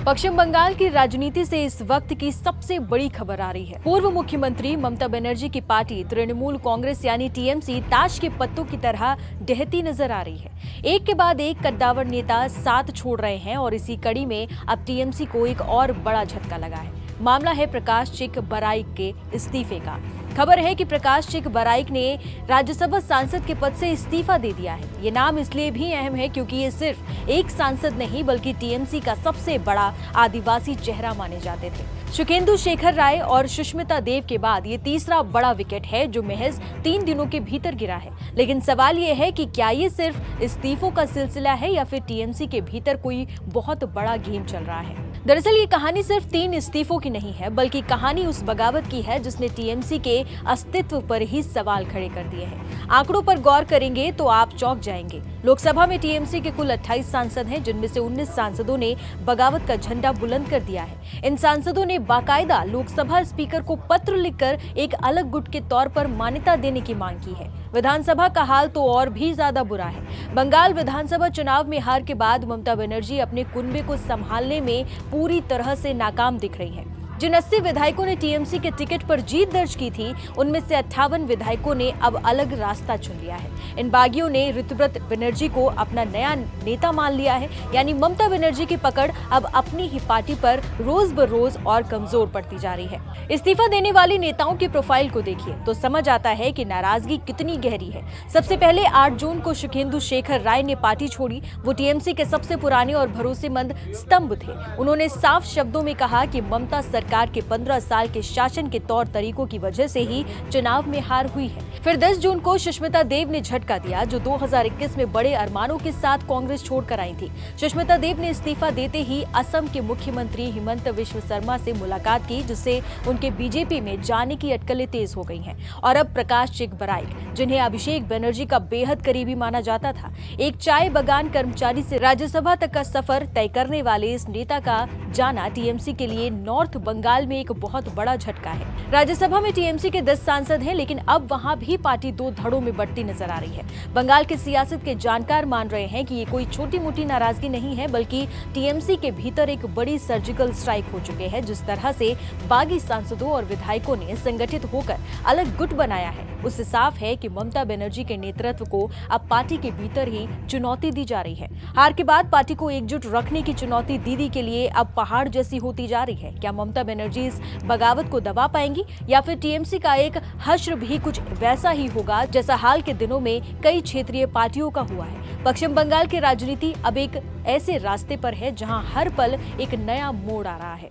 पश्चिम बंगाल की राजनीति से इस वक्त की सबसे बड़ी खबर आ रही है। पूर्व मुख्यमंत्री ममता बनर्जी की पार्टी तृणमूल कांग्रेस यानी टीएमसी ताश के पत्तों की तरह ढहती नजर आ रही है। एक के बाद एक कद्दावर नेता साथ छोड़ रहे हैं और इसी कड़ी में अब टीएमसी को एक और बड़ा झटका लगा है। मामला है प्रकाश चिक बराइक के इस्तीफे का। खबर है कि प्रकाश चिक बराइक ने राज्यसभा सांसद के पद से इस्तीफा दे दिया है। ये नाम इसलिए भी अहम है क्योंकि ये सिर्फ एक सांसद नहीं बल्कि टीएमसी का सबसे बड़ा आदिवासी चेहरा माने जाते थे। सुखेंदु शेखर राय और सुष्मिता देव के बाद ये तीसरा बड़ा विकेट है जो महज 3 दिनों के भीतर गिरा है। लेकिन सवाल ये है कि क्या ये सिर्फ इस्तीफों का सिलसिला है या फिर टीएमसी के भीतर कोई बहुत बड़ा गेम चल रहा है। दरअसल ये कहानी सिर्फ 3 इस्तीफों की नहीं है बल्कि कहानी उस बगावत की है जिसने टीएमसी के अस्तित्व पर ही सवाल खड़े कर दिए हैं। आंकड़ों पर गौर करेंगे तो आप चौंक जाएंगे। लोकसभा में टीएमसी के कुल 28 सांसद हैं जिनमें से 19 सांसदों ने बगावत का झंडा बुलंद कर दिया है। इन सांसदों ने बाकायदा लोकसभा स्पीकर को पत्र लिखकर एक अलग गुट के तौर पर मान्यता देने की मांग की है। विधानसभा का हाल तो और भी ज्यादा बुरा है। बंगाल विधानसभा चुनाव में हार के बाद ममता बनर्जी अपने कुनबे को संभालने में पूरी तरह से नाकाम दिख रही है। जिन 80 विधायकों ने टीएमसी के टिकट पर जीत दर्ज की थी उनमें से 58 विधायकों ने अब अलग रास्ता चुन लिया है। इन बागियों ने ऋतुव्रत बनर्जी को अपना नया नेता मान लिया है, यानी ममता बनर्जी की पकड़ अब अपनी ही पार्टी पर रोज बरोज और कमजोर पड़ती जा रही है। इस्तीफा देने वाले नेताओं की प्रोफाइल को देखिए तो समझ आता है कि नाराजगी कितनी गहरी है। सबसे पहले 8 जून को सुखेंदु शेखर राय ने पार्टी छोड़ी। वो टीएमसी के सबसे पुराने और भरोसेमंद स्तंभ थे। उन्होंने साफ शब्दों में कहा कि ममता सरकार के 15 साल के शासन के तौर तरीकों की वजह से ही चुनाव में हार हुई है। फिर 10 जून को सुष्मिता देव ने झटका दिया जो 2021 में बड़े अरमानों के साथ कांग्रेस छोड़कर आई थी। सुष्मिता देव ने इस्तीफा देते ही असम के मुख्यमंत्री हिमंत विश्व शर्मा से मुलाकात की जिससे उनके बीजेपी में जाने की अटकलें तेज हो गई हैं। और अब प्रकाश चिक बराइक जिन्हें अभिषेक बनर्जी का बेहद करीबी माना जाता था, एक चाय बागान कर्मचारी से राज्यसभा तक का सफर तय करने वाले इस नेता का जाना टीएमसी के लिए नॉर्थ बंगाल में एक बहुत बड़ा झटका है। राज्यसभा में टीएमसी के 10 सांसद हैं लेकिन अब वहां भी पार्टी 2 धड़ों में बढ़ती नजर आ रही है। बंगाल के सियासत के जानकार मान रहे हैं कि ये कोई छोटी मोटी नाराजगी नहीं है बल्कि टीएमसी के भीतर एक बड़ी सर्जिकल स्ट्राइक हो चुके हैं। जिस तरह से बागी सांसदों और विधायकों ने संगठित होकर अलग गुट बनाया है उससे साफ है कि ममता बनर्जी के नेतृत्व को अब पार्टी के भीतर ही चुनौती दी जा रही है। हार के बाद पार्टी को एकजुट रखने की चुनौती दीदी के लिए अब पहाड़ जैसी होती जा रही है। क्या ममता बनर्जी इस बगावत को दबा पाएंगी या फिर टीएमसी का एक हश्र भी कुछ वैसा ही होगा जैसा हाल के दिनों में कई क्षेत्रीय पार्टियों का हुआ है। पश्चिम बंगाल की राजनीति अब एक ऐसे रास्ते पर है जहां हर पल एक नया मोड़ आ रहा है।